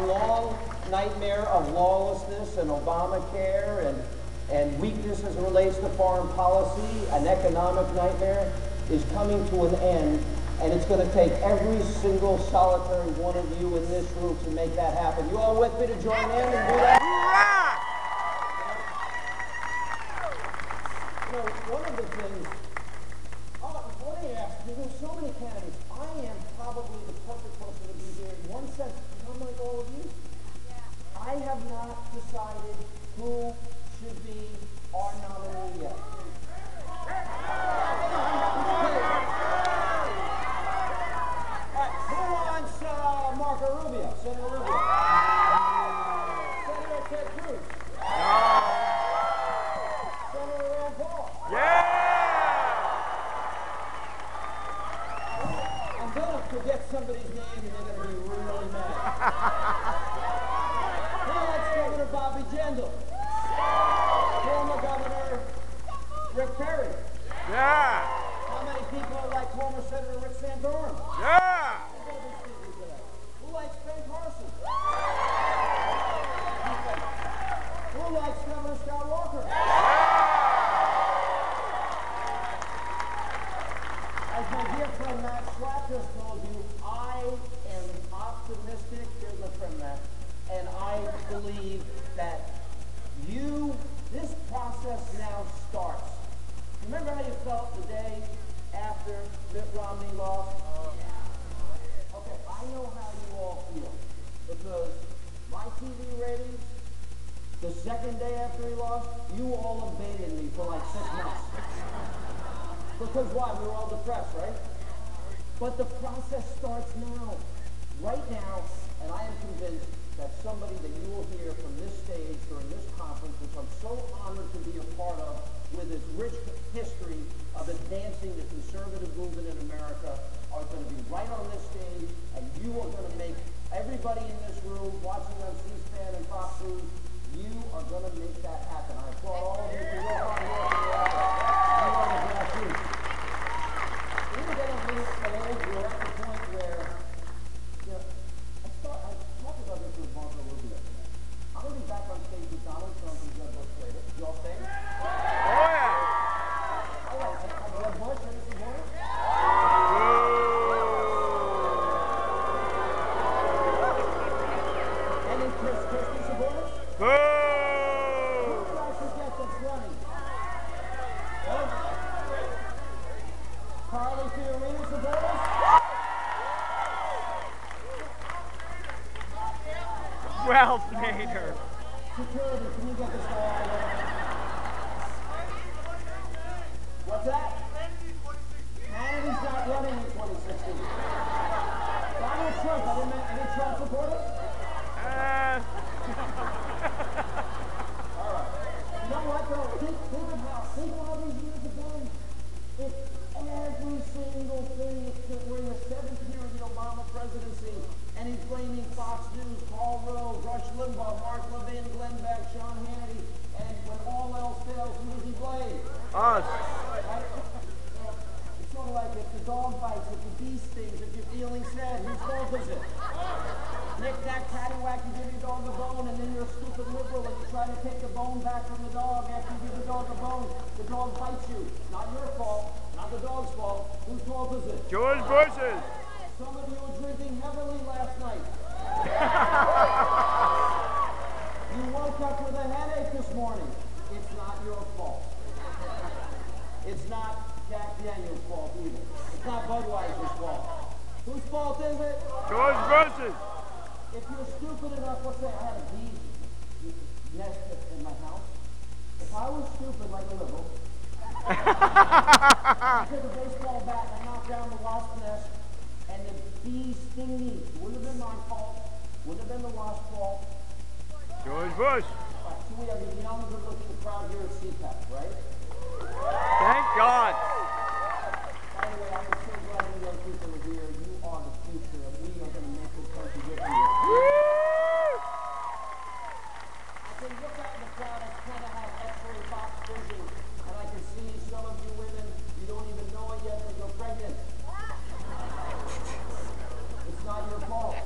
long nightmare of lawlessness and Obamacare and weakness as it relates to foreign policy, an economic nightmare, is coming to an end, and it's going to take every single solitary one of you in this room to make that happen. You all with me to join in and do that? You know, one of the things, let me ask you, there's so many candidates. I am probably the perfect person to be here. In one sense, unlike all of you, I have not decided who should be our nominee yet. Who wants Marco Rubio, Senator Rubio? Senator Ted Cruz? No. Senator Rand Paul? Yeah! I'm going to forget somebody's name and they're going to be really mad. Who likes Governor Bobby Jindal? Former Governor Rick Perry? Yeah! How many people like former Senator Rick Santorum? Yeah! Who likes Ben Carson? Who likes Governor Scott Walker? As my dear friend Matt Schlapp just told you, I am optimistic, here's my friend Matt, and I believe that this process now starts. Remember how you felt the day after Mitt Romney lost? Okay, I know how you all feel, because my TV ratings, the second day after he lost, you all evaded me for like 6 months. Because why? We were all depressed, right? But the process starts now, right now, and I am convinced that somebody that you will hear from this stage during this conference, which I'm so honored to be a part of, with its rich history of advancing the conservative movement in America, are going to be right on this stage, and you are going to make everybody in this room, watching on C-SPAN and Fox News, you are going to make that happen. I applaud all of you for your hard work and your effort. You are the grassroots. We're getting a little old. We're at the point where, you know, I talked about this with Marco Rubio today. I'm going to be back on stage with Donald Trump and Jeb Bush later. You all staying? Oh, yeah! All right, Jeb Bush, any supporters? Any Chris Christie supporters? Boo! Who did I forget that's running? Carly Fiorina supporters? Ralph Nader. Security, can you get this guy out of there? What's that? Hannity's not running in 2016. Donald Trump, any Trump supporters? All right. You know what, though? Think of all these years ago. If every single thing, we're in the 7th year of the Obama presidency, and he's blaming Fox News, Paul Rove, Rush Limbaugh, Mark Levin, Glenn Beck, Sean Hannity, and when all else fails, who does he blame? Us. Right? It's sort of like if the dog bites, if the bee stings, if you're feeling sad, whose fault is it? Knick-knack, paddywhack, you give your dog a bone, and then you're a stupid liberal, and you try to take the bone back from the dog. After you give the dog a bone, the dog bites you. Not your fault, not the dog's fault. Whose fault is it? George Bush's. Some of you were drinking heavily last night. You woke up with a headache this morning. It's not your fault. It's not Jack Daniel's fault either. It's not Budweiser's fault. Whose fault is it? George Bush's. If you're stupid enough, let's say I had a bee nest in my house. If I was stupid like a liberal, I took a baseball bat and I knocked down the wasp nest, and the bees sting me. It wouldn't have been my fault. Wouldn't have been the wasp's fault. George Bush. All right, so we have a young, good-looking crowd here at CPAC, right? Thank God. By the way, I am so glad you young people are here. You are the future, and we are going to make this country good for you. I can look out in the crowd. I kind of have X-ray box vision, and I can see some of you women, you don't even know it yet, but you're pregnant. It's not your fault.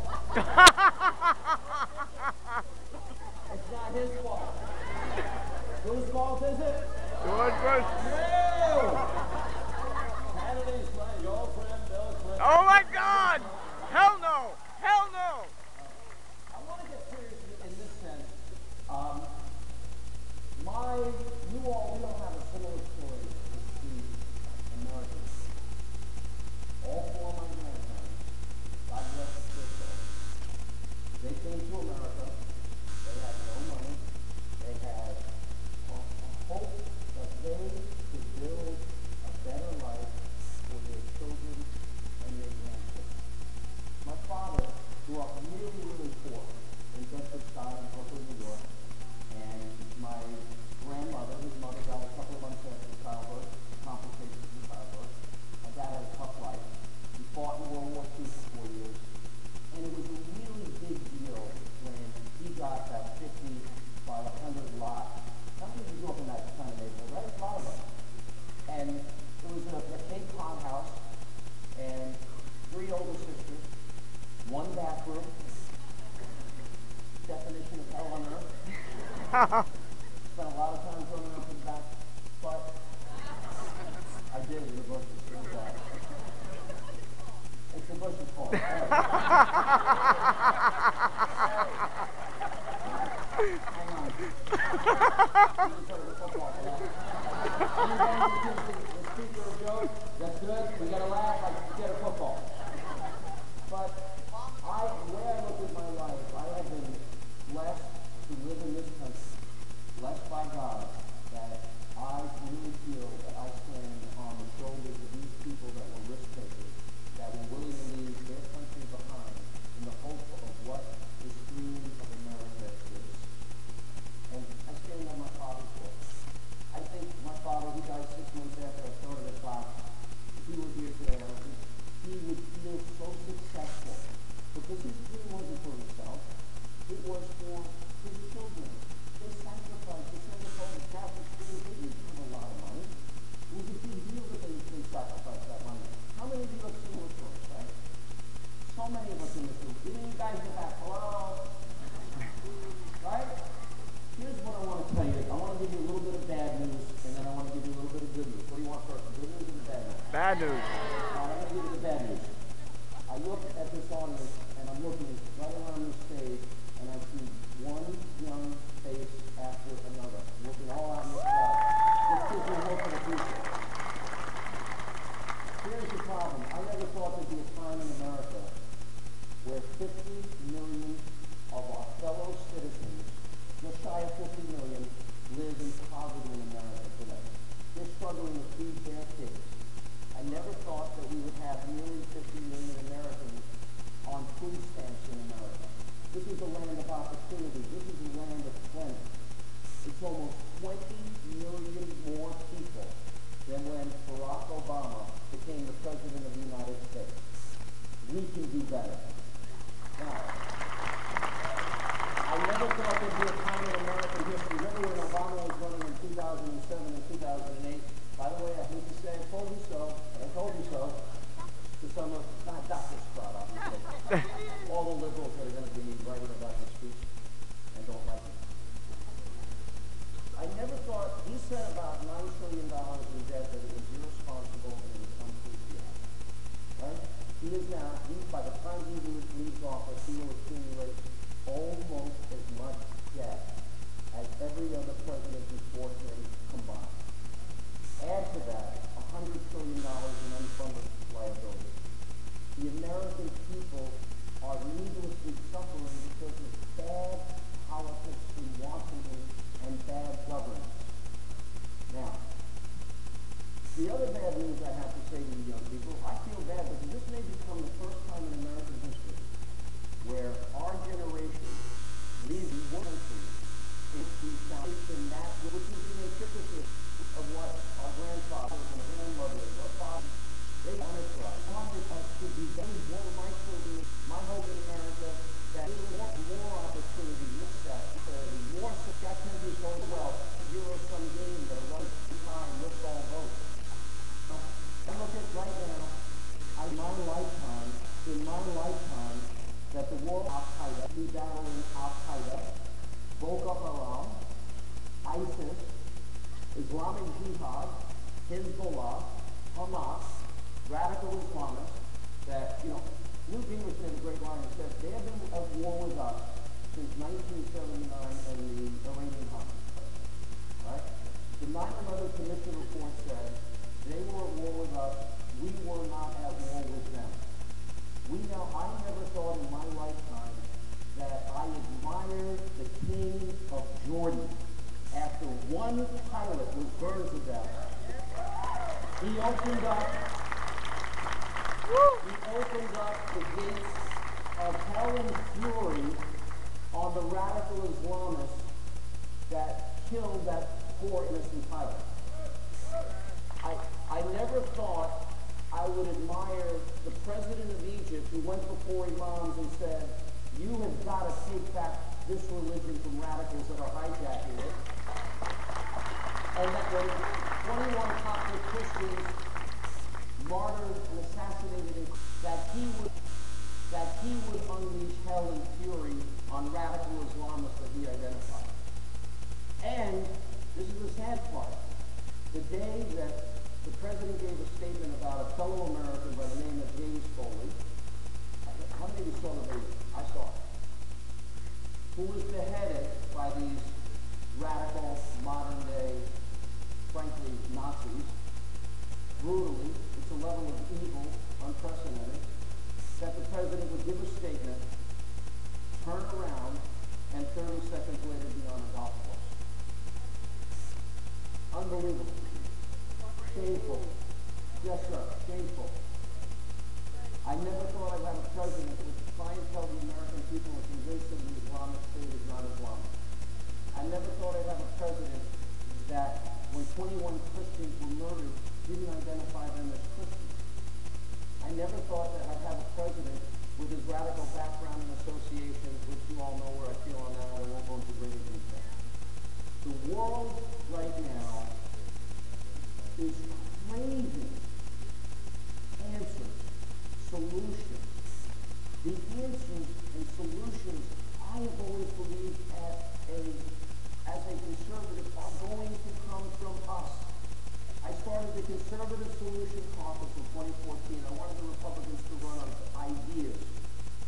Spent a lot of time running up and back, but I did it in the bushes. It was that. It's the bushes' fault. Hang on. You just heard the football for that. Anybody who gives the speaker a joke, that's good. We gotta laugh like get a football. But the way I look at my life, I have been blessed to live in this country, blessed by God, that I really feel that I stand on the shoulders of these people that were risk takers, that were willing to leave their country behind in the hope of what this dream of America is. And I stand on my father's book. I think my father, who died 6 months after I started at Fox, if he were here today, he would feel so successful because his dream wasn't for himself. It was for his children. They sacrificed. They sent us all to Catholic schools. They didn't have a lot of money. It was a big deal that they sacrificed that money. How many of you have similar stories, right? So many of us in this room. Even you guys in the back. Hello? Right? Here's what I want to tell you. I want to give you a little bit of bad news, and then I want to give you a little bit of good news. What do you want first, the good news or the bad news? Bad news. I'm going to give you the bad news. I look at this audience, and I'm looking right around the stage, and I see one young face after another, looking all out in this crowd. This gives me hope for the future. Here's the problem. I never thought there'd be a time in America where 50 million of our fellow citizens, just shy of 50 million, live in poverty in America today. They're struggling to feed their kids. I never thought that we would have nearly 50 million Americans on food stamps in America. This is a land of opportunity. This is a land of plenty. It's almost 20 million more people than when Barack Obama became the President of the United States. We can do better. Now, I never thought there'd be a time in American history. Remember when Obama was running in 2007 and 2008? By the way, I hate to say I told you so, but I told you so. To some of, not this crowd, obviously. All the liberals that are going to be writing about this speech and don't like it. I never thought, he said about $9 trillion in debt that it was irresponsible and it was unpatriotic. Right? He is now, by the time he leaves office, he will accumulate almost as much debt as every other president before him combined. Add to that $100 trillion in unfunded liability. The American people are needlessly suffering because of bad politics in Washington and bad governance. Now, the other bad news I have to say to you young people, I feel bad because this may become the first time in American history where our generation leaves one country into foundation that which is the antithesis of what our grandfathers and grandmothers, our fathers, they wanted for us. They wanted us to be very more my children, my hope in America, that we will want more opportunity, more success. 10 years old, well, zero-sum game that a run time, let's all vote. I look at right now, in my lifetime, that the war of Al-Qaeda, be battling Al-Qaeda, Boko Haram, ISIS, Islamic Jihad, Hezbollah, Hamas, radical Islamists, that, Newt Gingrich made a great line and said, they have been at war with us since 1979 and the Iranian hostage. Right? The 9/11 Commission report said they were at war with us, we were not at war with them. I never thought in my lifetime that I admired the king of Jordan after one pilot was burned to death. He opened up the gates of hell and fury on the radical Islamists that killed that poor innocent pilot. I never thought I would admire the president of Egypt who went before imams and said, you have got to take back this religion from radicals that are hijacking it. And that when 21 Coptic Christians martyred and assassinated, that he would unleash hell and fury on radical Islamists that he identified. who was beheaded by these radical, modern-day, frankly, Nazis, brutally. It's a level of evil, unprecedented, that the president would give a statement, turn around, and 30 seconds later be on a golf course. Unbelievable. Shameful. Yes, sir. Shameful. I never thought I'd have a president who would try and tell the American people and convince them the Islamic State is not Islamic. I never thought I'd have a president that, when 21 Christians were murdered, didn't identify them as Christians. I never thought that I'd have a president with his radical background and associations, which you all know where I feel on that. I won't go into great detail. The world right now is craving answers, solutions. The answers and solutions I have always believed as a conservative are going to come from us. I started the Conservative Solution Caucus in 2014. I wanted the Republicans to run on ideas.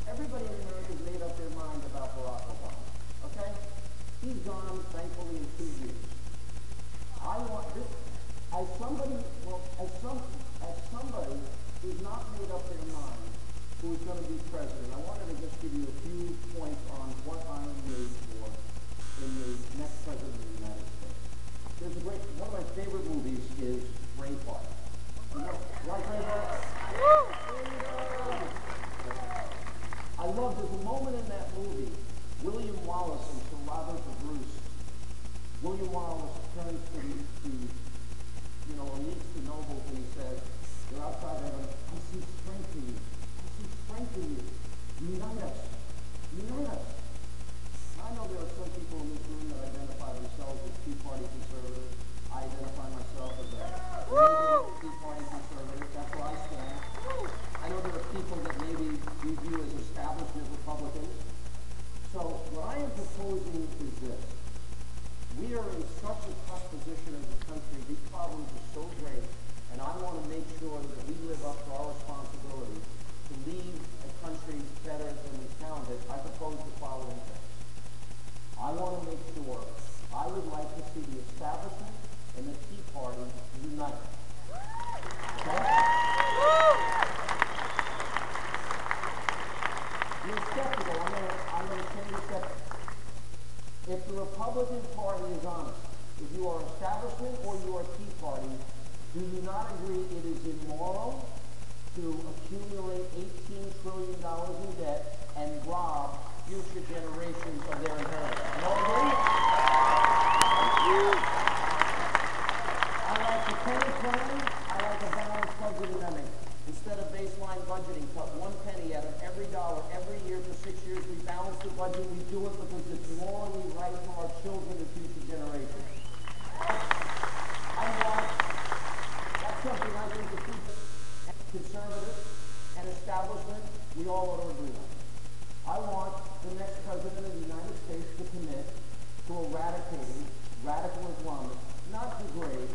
Everybody in America has made up their mind about Barack Obama. Okay? He's gone, thankfully, in 2 years. I want this, as somebody who's not made up their mind who is going to be president, I wanted to just give you a few points on what I am made for in the next president of the United States. There's one of my favorite movies is Braveheart. You know, like Braveheart? I love, there's a moment in that movie, William Wallace and Sir Robert the Bruce. William Wallace turns to the elites, the nobles, and he says, they're outside heaven, I see strength in you. I see strength in you. Unite us. Unite us. I know there are some people in this room that identify themselves as Tea Party conservatives. I identify myself as a Tea Party conservative. That's where I stand. I know there are people that maybe we view as establishment Republicans. So what I am proposing is this. We are in such a tough position as a country. These problems are so great. And I want to make sure that we live up to our responsibility to leave a country better than we found it. I propose the following things. I want to make sure, I would like to see the establishment and the Tea Party unite. Okay? You're skeptical. I'm going to change the skeptic. If the Republican Party is honest, if you are establishment or you are Tea Party, do you not agree it is immoral to accumulate $18 trillion in debt and rob future generations of their inheritance? You all agree? I like the penny plan. I like a balanced budget amendment. Instead of baseline budgeting, cut 1 penny out of every dollar every year for 6 years. We balance the budget. We do it because it's morally right for our children and future generations. Something I think the people, conservative and establishment, we all ought to agree on. I want the next president of the United States to commit to eradicating radical Islamists, not degrade.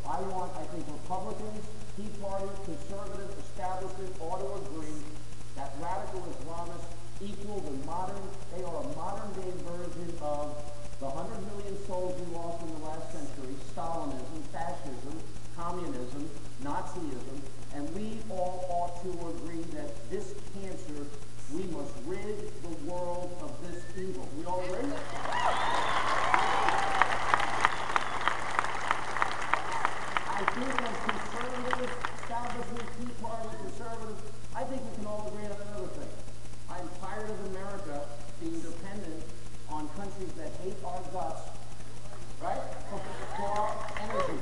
I think Republicans, Tea Party, conservative, establishment ought to agree that radical Islamists equal they are a modern day version of the 100 million souls we lost in the last century, Stalinism, fascism, communism, Nazism, and we all ought to agree that this cancer, we must rid the world of this evil. We all agree? I think as conservatives, establishment, Tea Party, conservatives, I think we can all agree on another thing. I'm tired of America being dependent on countries that hate our guts, right? For our energy.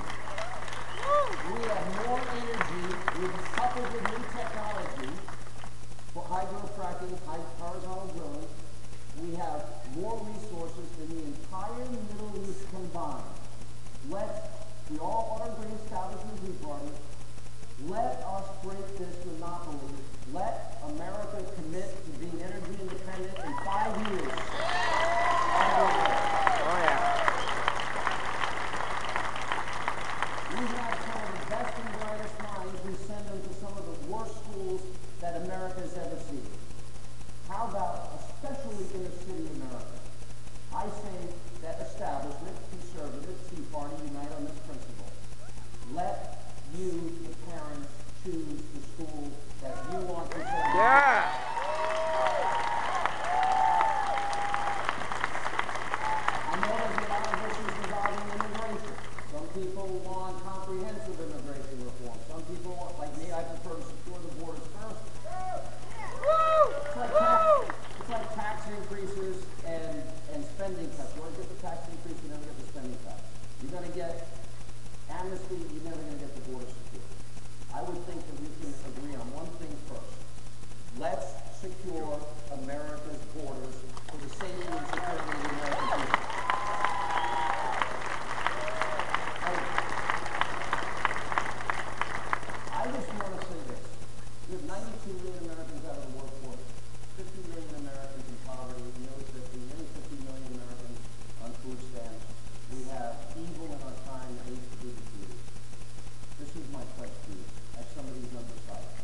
We have more energy, coupled with new technology, for hydrofracking, horizontal drilling. We have more resources than the entire Middle East combined. We all ought to agree, establishment Tea Party. Let us break this monopoly. Let America commit to being energy independent in 5 years. Oh, yeah. We have some of the best and brightest minds. We send them to some of the worst schools that America has ever seen. How about, especially in the city of America, I say that establishment, conservative, Tea Party, unite on this principle. Let you, the parents, choose the school that you want to send. Yeah. I know there's a lot of issues regarding immigration. Some people want comprehensive immigration reform. Some people want, like me, I prefer to secure the borders first. It's like tax increases and spending cuts. You always get the tax increase, you never get the spending cuts. You're going to get amnesty, you're never going to get the border secured. I would think that we can agree on one thing first. Let's secure America's borders for the safety and security of the American people. I just want to say this. We have 92 million Americans out of the workforce, 50 million Americans in poverty, nearly 50 million Americans on food stamps. We have evil in our time that needs to be defeated. This is my pledge to you, as somebody who's undecided.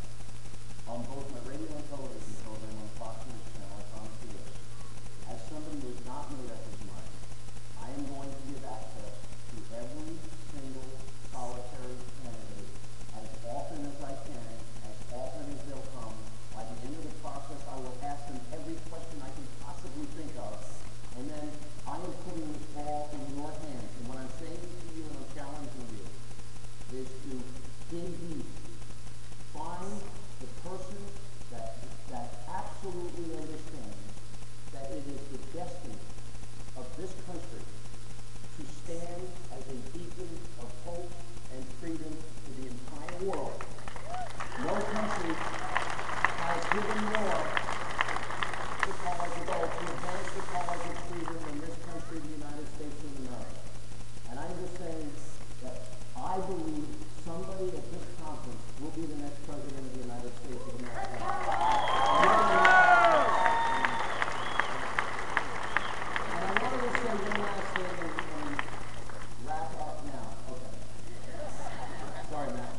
On both my radio and television program on Fox News Channel, I promise you this. As somebody who has not made up his mind, I am going to give access to every single solitary candidate as often as I can, as often as they'll come. By the end of the process, I will ask them every question I can possibly think of, and then I am putting this ball in your hands. And what I'm saying to you and I'm challenging you is to dig deep, find the person that absolutely understands that it is the destiny of this country to stand as a beacon of hope and freedom to the entire world. No country has given more to college adults to advance the cause of freedom than this country, the United States of America. And I'm just saying that I believe somebody at this conference will be the next president of the United States of America. And I wanted to say one last thing and wrap up now. Okay. Sorry, Matt.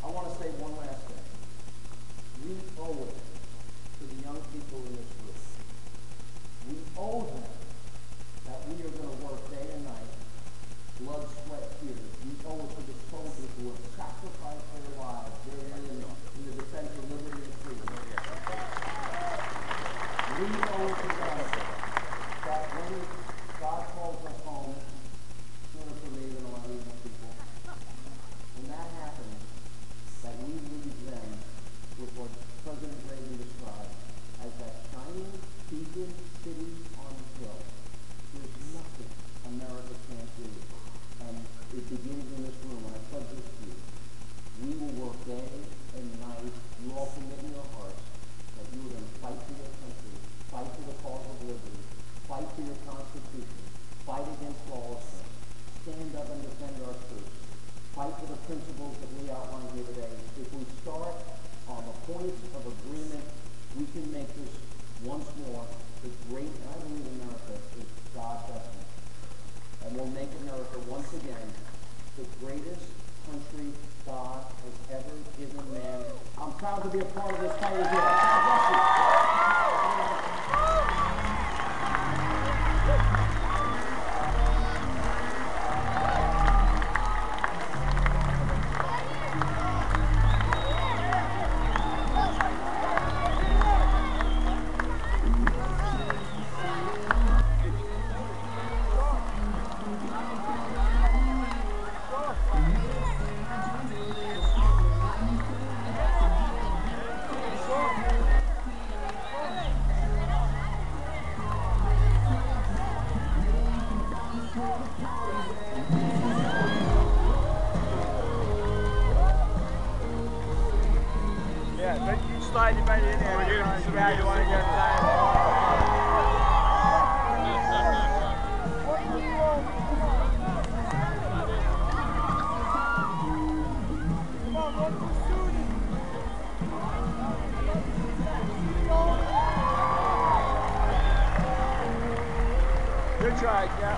I want to say one last thing. We owe it to the young people in this room. We owe them that we are going to work day and night, blood, sweat, tears. We owe it to the soldiers who have sacrificed their lives, their limbs, in the defense of liberty and freedom. We owe it to them that when God calls us home, sooner for me than a lot of young people, when that happens, that we leave them with what President Reagan described as that shining beacon city on the hill. There's nothing America can't do. And it begins in this room. When I pledge this to you, we will work day and night. You all commit in your hearts that you are going to fight for your country, fight for the cause of liberty, fight for your Constitution, fight against lawlessness, stand up and defend our troops, fight for the principles that we outlined here today. If we start on the points of agreement, we can make this once more the great, and I believe America is God's destiny. And we'll make America once again the greatest country God has ever given man. I'm proud to be a part of this fight as well. God bless you. Yeah, but you slide your buddy in there. Yeah, you want to get inside. Good try, yeah.